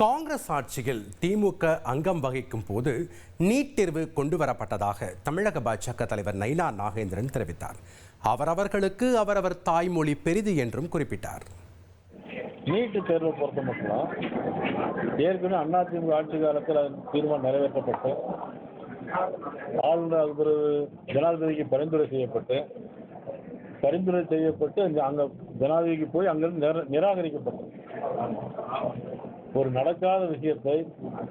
காங்கிரஸ் ஆட்சியில் திமுக அங்கம் வகிக்கும் போது நீட் தேர்வு கொண்டு வரப்பட்டதாக தமிழக பாஜக தலைவர் நயினா நாகேந்திரன் தெரிவித்தார். அவரவர்களுக்கு அவரவர் தாய்மொழி பெரிது என்றும் குறிப்பிட்டார். நீட் தேர்வை பொறுத்த மட்டும் ஏற்கனவே அதிமுக ஆட்சி காலத்தில் தீர்மானம் நிறைவேற்றப்பட்டு ஆளுநர் ஜனாதிபதிக்கு பரிந்துரை செய்யப்பட்டு அங்க ஜனாதிபதிக்கு போய் அங்கிருந்து நிராகரிக்கப்பட்டது. ஒரு நடக்காத விஷயத்தை,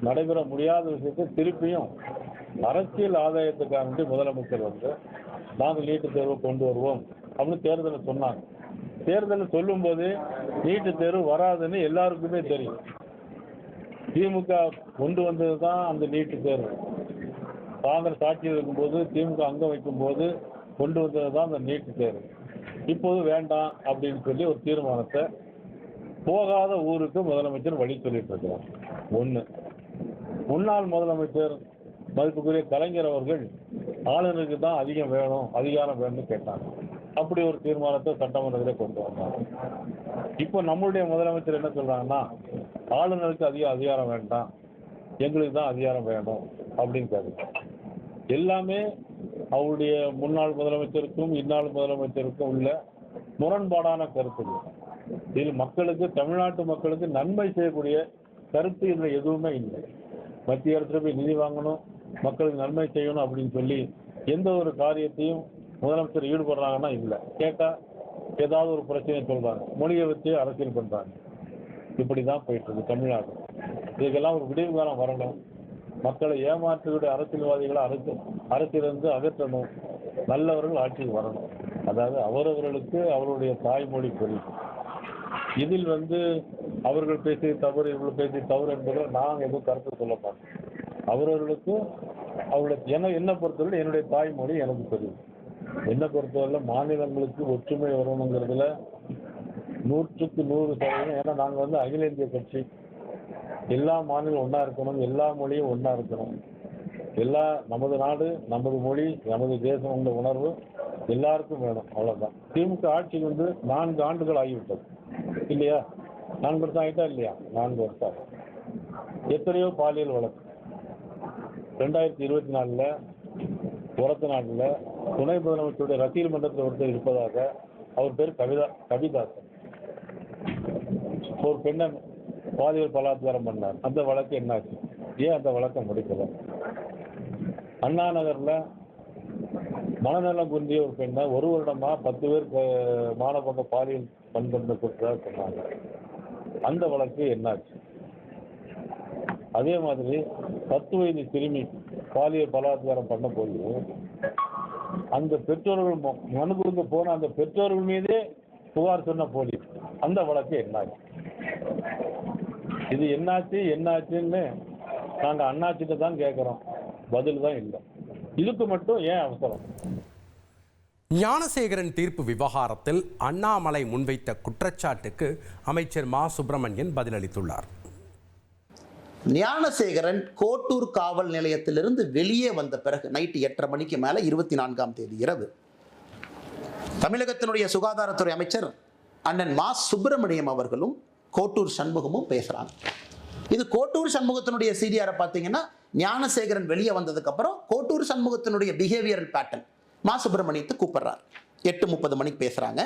நடைபெற முடியாத விஷயத்தை திருப்பியும் அரசியல் ஆதாயத்துக்காக முதலமைச்சர் நாங்கள் நீட்டு தேர்வை கொண்டு வருவோம் அப்படின்னு தேர்தலில் சொன்னாங்க. தேர்தலில் சொல்லும் போது நீட்டு தேர்வு வராதுன்னு எல்லாருக்குமே தெரியும். திமுக கொண்டு வந்தது தான் அந்த நீட்டு தேர்வு. காங்கிரஸ் ஆட்சியில் இருக்கும்போது திமுக அங்கம் வைக்கும் போது கொண்டு வந்தது தான் அந்த நீட்டு தேர்வு. இப்போது வேண்டாம் அப்படின்னு சொல்லி ஒரு தீர்மானத்தை போகாத ஊருக்கு முதலமைச்சர் வழி சொல்லிட்டு இருக்கிறார். ஒன்று, முன்னாள் முதலமைச்சர் மதிப்புக்குரிய கலைஞர் அவர்கள் ஆளுநருக்கு தான் அதிகாரம் வேணும்னு கேட்டாங்க. அப்படி ஒரு தீர்மானத்தை சட்டமன்றத்திலே கொண்டு வந்தாங்க. இப்போ நம்மளுடைய முதலமைச்சர் என்ன சொல்றாங்கன்னா, ஆளுநருக்கு அதிகாரம் வேண்டாம், எங்களுக்கு தான் அதிகாரம் வேணும் அப்படின்னு கேட்குறாங்க. எல்லாமே அவருடைய முன்னாள் முதலமைச்சருக்கும் இந்நாள் முதலமைச்சருக்கும் உள்ள முரண்பாடான கருத்துகள். இதில் மக்களுக்கு, தமிழ்நாட்டு மக்களுக்கு நன்மை செய்யக்கூடிய கருத்து இதில் எதுவுமே இல்லை. மத்திய அரசு போய் நிதி வாங்கணும், மக்களுக்கு நன்மை செய்யணும் அப்படின்னு சொல்லி எந்த ஒரு காரியத்தையும் முதலமைச்சர் ஈடுபடுறாங்கன்னா இல்லை. கேட்டால் ஏதாவது ஒரு பிரச்சனையை சொல்றாங்க, மொழியை வச்சு அரசியல் பண்றாங்க. இப்படி தான் போயிட்டு இருக்கு தமிழ்நாடு. இதுக்கெல்லாம் ஒரு விடிவு காலம் வரணும். மக்களை ஏமாற்றக்கூடிய அரசியல்வாதிகளை அரசியலிருந்து அகற்றணும். நல்லவர்கள் ஆட்சிக்கு வரணும். அதாவது அவரவர்களுக்கு அவருடைய தாய்மொழி புரியும். இதில் அவர்கள் பேசிய தவறு, இவர்கள் பேசிய தவறு என்பதில் நான் எதுவும் கருத்து சொல்ல மாட்டேன். அவரவர்களுக்கு அவர்களுக்கு என்னை பொறுத்தவரை என்னுடைய தாய்மொழி எனக்கு தெரியும். என்னை பொறுத்தவரை மாநிலங்களுக்கு ஒற்றுமை வரணுங்கிறதுல 100க்கு 100%. ஏன்னா நாங்கள் அகில இந்திய கட்சி. எல்லா மாநிலம் ஒன்றா இருக்கணும், எல்லா மொழியும் ஒன்றா இருக்கணும். நமது நாடு, நமது மொழி, நமது தேசம் உள்ள உணர்வு எல்லாருக்கும் வேணும். அவ்வளோதான். திமுக ஆட்சி 4 ஆண்டுகள் ஆகிவிட்டது இல்லையா? 4 வருஷம் ஆகிட்டா இல்லையா? 4 வருஷம். எத்தனையோ பாலியல் வழக்கு. 2024 புறத்த நாட்டில் துணை முதலமைச்சருடைய ரசிகர் மன்றத்தில் ஒருத்தர் இருப்பதாக, அவர் பேர் கவிதாசன், ஒரு பெண்ணை பாலியல் பலாத்காரம் பண்ணார். அந்த வழக்கு என்னாச்சு? ஏன் அந்த வழக்கை முடிக்கல? அண்ணா நகர்ல மனநலம் குன்றிய ஒரு பெண்ணை 1 வருடமா 10 பேர் மானபங்க பாலியல் பண்பு குற்றதாக சொன்னாங்க. அந்த வழக்கு என்னாச்சு? அதே மாதிரி 10 வயது சிறுமி பாலியல் பலாத்காரம் பண்ண போய் அந்த பெற்றோர்கள் மனு கொடுக்க போன அந்த பெற்றோர்கள் மீதே புகார் சொன்ன போலீஸ், அந்த வழக்கு என்னாச்சு? இது என்னாச்சுன்னு நாங்கள் அண்ணாச்சிட்ட தான் கேட்குறோம். பதில் தான் இல்லை. இதுக்கு மட்டும் ஏன் அவசரம்? ஞானசேகரன் தீர்ப்பு விவகாரத்தில் அண்ணாமலை முன்வைத்த குற்றச்சாட்டுக்கு அமைச்சர் மா சுப்பிரமணியன் பதிலளித்துள்ளார். ஞானசேகரன் கோட்டூர் காவல் நிலையத்திலிருந்து வெளியே வந்த பிறகு நைட்டு 8:30 மணிக்கு மேலே 24ஆம் தேதி இரவு தமிழகத்தினுடைய சுகாதாரத்துறை அமைச்சர் அண்ணன் மா சுப்பிரமணியம் அவர்களும் கோட்டூர் சண்முகமும் பேசுறாங்க. இது கோட்டூர் சண்முகத்தினுடைய சிடிஆரை பார்த்தீங்கன்னா, ஞானசேகரன் வெளியே வந்ததுக்கு அப்புறம் கோட்டூர் சண்முகத்தினுடைய பிஹேவியரல் பேட்டர்ன் மா சுப்பிரமணியத்தை கூப்பிடுறார். 8:30 மணிக்கு பேசுறாங்க.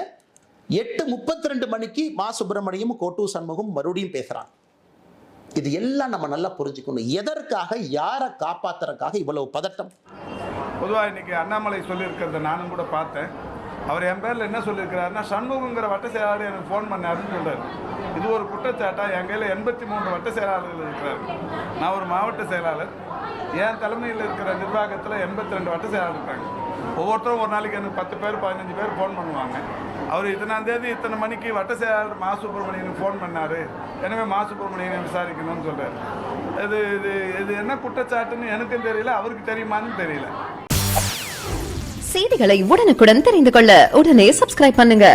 8:32 மணிக்கு மா சுப்பிரமணியம் கோட்டூர் சண்முகம் மறுபடியும் பேசுறாங்க. இது எல்லாம் நம்ம நல்லா புரிஞ்சுக்கணும். எதற்காக, யாரை காப்பாத்துறதுக்காக இவ்வளவு பதட்டம்? பொதுவாக இன்னைக்கு அண்ணாமலை சொல்லியிருக்கிறத நானும் கூட பார்த்தேன். அவர் என் பேரில் என்ன சொல்லியிருக்கிறாருன்னா, சண்முகங்கிற வட்ட செயலாளர் எனக்கு ஃபோன் பண்ணாருன்னு சொல்றாரு. இது ஒரு குற்றச்சாட்டா? என் கையில் 83 வட்ட செயலாளர்கள் இருக்கிறார். நான் ஒரு மாவட்ட செயலாளர். என் தலைமையில் இருக்கிற நிர்வாகத்தில் 82 வட்ட செயலாளர் இருக்காங்க. ஒவ்வொருத்தரும் ஒரு நாளைக்கு எனக்கு 10 பேர் 15 பேர் ஃபோன் பண்ணுவாங்க. அவர் இத்தனாம் தேதி இத்தனை மணிக்கு வட்ட செயலாளர் மா சுப்பிரமணியனுக்கு ஃபோன் பண்ணார், எனவே மா சுப்பிரமணியனை விசாரிக்கணும்னு சொல்கிறார். இது என்ன குற்றச்சாட்டுன்னு எனக்கும் தெரியல, அவருக்கு தெரியுமான்னு தெரியல. செய்திகளை உடனுக்குடன் தெரிந்து கொள்ள உடனே சப்ஸ்கிரைப் பண்ணுங்க.